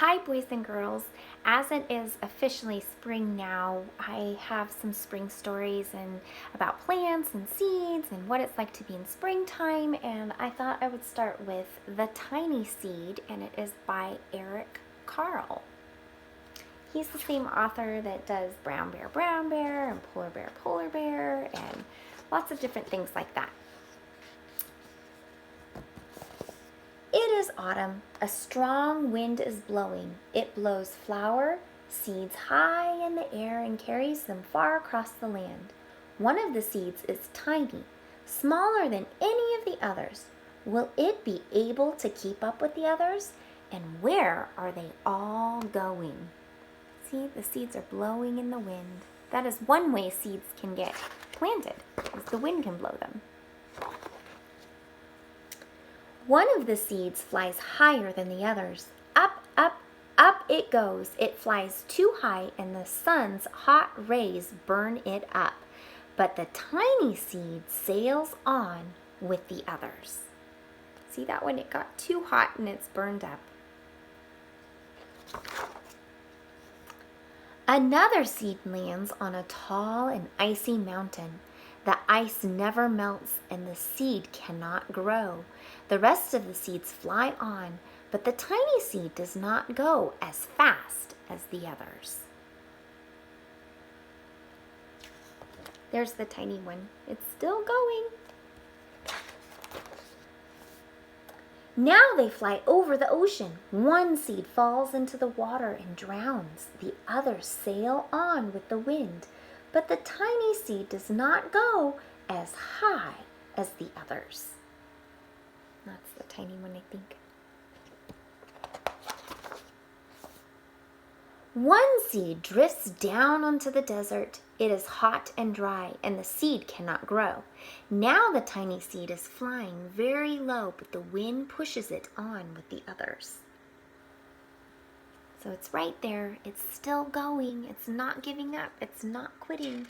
Hi boys and girls, as it is officially spring now, I have some spring stories and about plants and seeds and what it's like to be in springtime, and I thought I would start with The Tiny Seed, and it is by Carle. He's the same author that does Brown Bear, and Polar Bear, and lots of different things like that. It is autumn. A strong wind is blowing. It blows flower seeds high in the air and carries them far across the land. One of the seeds is tiny, smaller than any of the others. Will it be able to keep up with the others? And where are they all going? See, the seeds are blowing in the wind. That is one way seeds can get planted, is the wind can blow them. One of the seeds flies higher than the others. Up, up, up it goes. It flies too high, and the sun's hot rays burn it up. But the tiny seed sails on with the others. See that one? It got too hot and it's burned up. Another seed lands on a tall and icy mountain. The ice never melts and the seed cannot grow. The rest of the seeds fly on, but the tiny seed does not go as fast as the others. There's the tiny one. It's still going. Now they fly over the ocean. One seed falls into the water and drowns. The others sail on with the wind. But the tiny seed does not go as high as the others. That's the tiny one, I think. One seed drifts down onto the desert. It is hot and dry, and the seed cannot grow. Now the tiny seed is flying very low, but the wind pushes it on with the others. So it's right there. It's still going. It's not giving up. It's not quitting.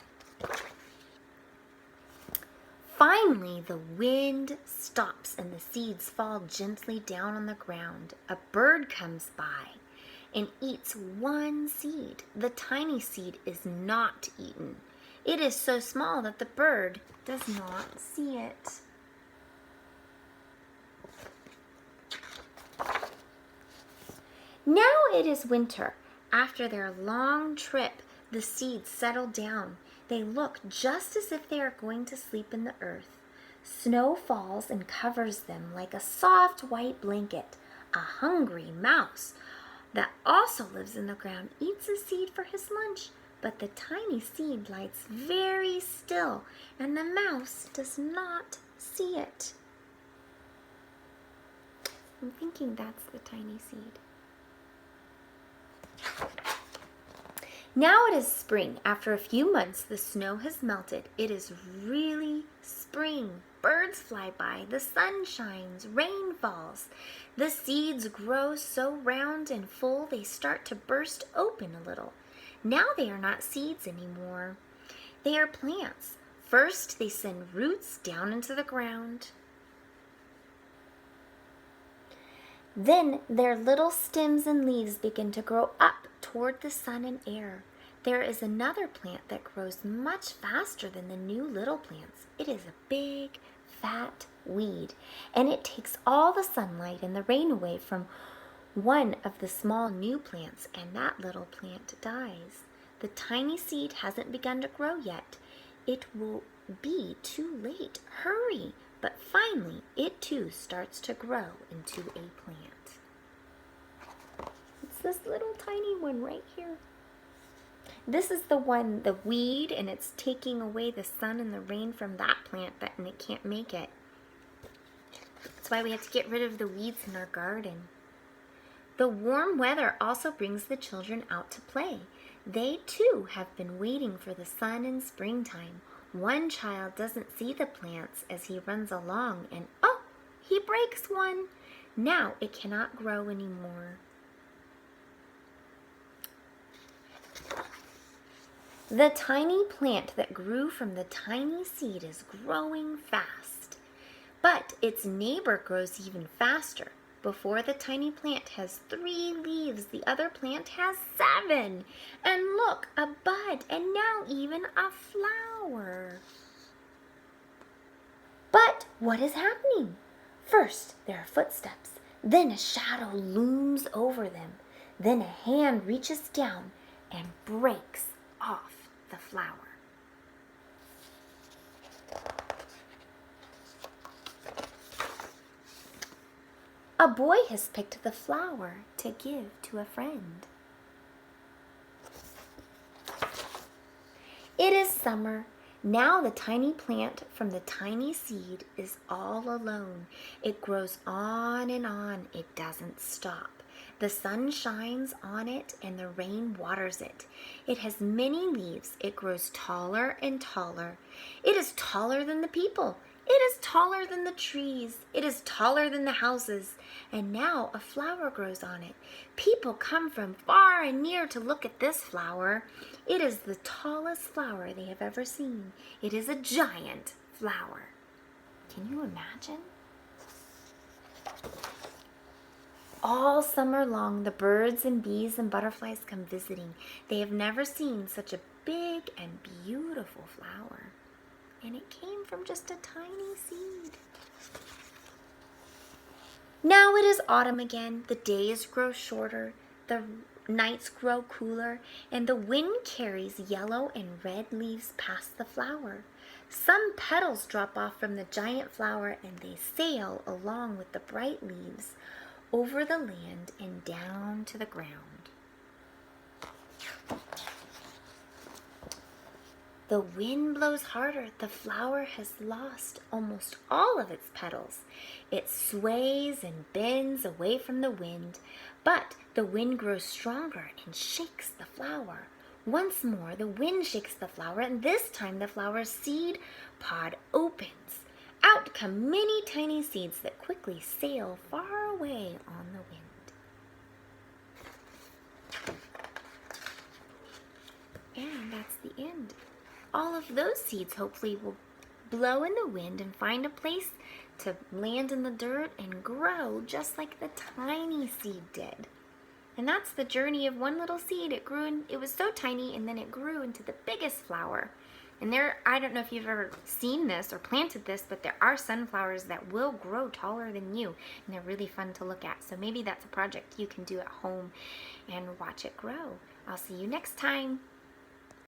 Finally, the wind stops and the seeds fall gently down on the ground. A bird comes by and eats one seed. The tiny seed is not eaten. It is so small that the bird does not see it. Now it is winter. After their long trip, the seeds settle down. They look just as if they are going to sleep in the earth. Snow falls and covers them like a soft white blanket. A hungry mouse that also lives in the ground eats a seed for his lunch, but the tiny seed lies very still, and the mouse does not see it. I'm thinking that's the tiny seed. Now it is spring. After a few months, the snow has melted. It is really spring. Birds fly by, the sun shines, rain falls. The seeds grow so round and full they start to burst open a little. Now they are not seeds anymore. They are plants. First, they send roots down into the ground. Then their little stems and leaves begin to grow up toward the sun and air. There is another plant that grows much faster than the new little plants. It is a big, fat weed, and it takes all the sunlight and the rain away from one of the small new plants, and that little plant dies. The tiny seed hasn't begun to grow yet. It will be too late. Hurry! But finally, it too starts to grow into a plant. It's this little tiny one right here. This is the weed, and it's taking away the sun and the rain from that plant, and it can't make it. That's why we have to get rid of the weeds in our garden. The warm weather also brings the children out to play. They too have been waiting for the sun in springtime. One child doesn't see the plants as he runs along, and oh, he breaks one. Now it cannot grow anymore. The tiny plant that grew from the tiny seed is growing fast, but its neighbor grows even faster. Before the tiny plant has 3 leaves, the other plant has 7. And look, a bud, and now even a flower. But what is happening? First, there are footsteps. Then a shadow looms over them. Then a hand reaches down and breaks off the flower. A boy has picked the flower to give to a friend. It is summer. Now the tiny plant from the tiny seed is all alone. It grows on and on. It doesn't stop. The sun shines on it and the rain waters it. It has many leaves. It grows taller and taller. It is taller than the people. It is taller than the trees. It is taller than the houses. And now a flower grows on it. People come from far and near to look at this flower. It is the tallest flower they have ever seen. It is a giant flower. Can you imagine? All summer long, the birds and bees and butterflies come visiting. They have never seen such a big and beautiful flower. And it came from just a tiny seed. Now it is autumn again. The days grow shorter, the nights grow cooler, and the wind carries yellow and red leaves past the flower. Some petals drop off from the giant flower and they sail along with the bright leaves over the land and down to the ground. The wind blows harder. The flower has lost almost all of its petals. It sways and bends away from the wind, but the wind grows stronger and shakes the flower. Once more, the wind shakes the flower, and this time the flower's seed pod opens. Out come many tiny seeds that quickly sail far away on the wind. And that's the end. All of those seeds hopefully will blow in the wind and find a place to land in the dirt and grow just like the tiny seed did. And that's the journey of one little seed. It grew, and it was so tiny, and then it grew into the biggest flower. And I don't know if you've ever seen this or planted this, but there are sunflowers that will grow taller than you, and they're really fun to look at. So maybe that's a project you can do at home and watch it grow. I'll see you next time.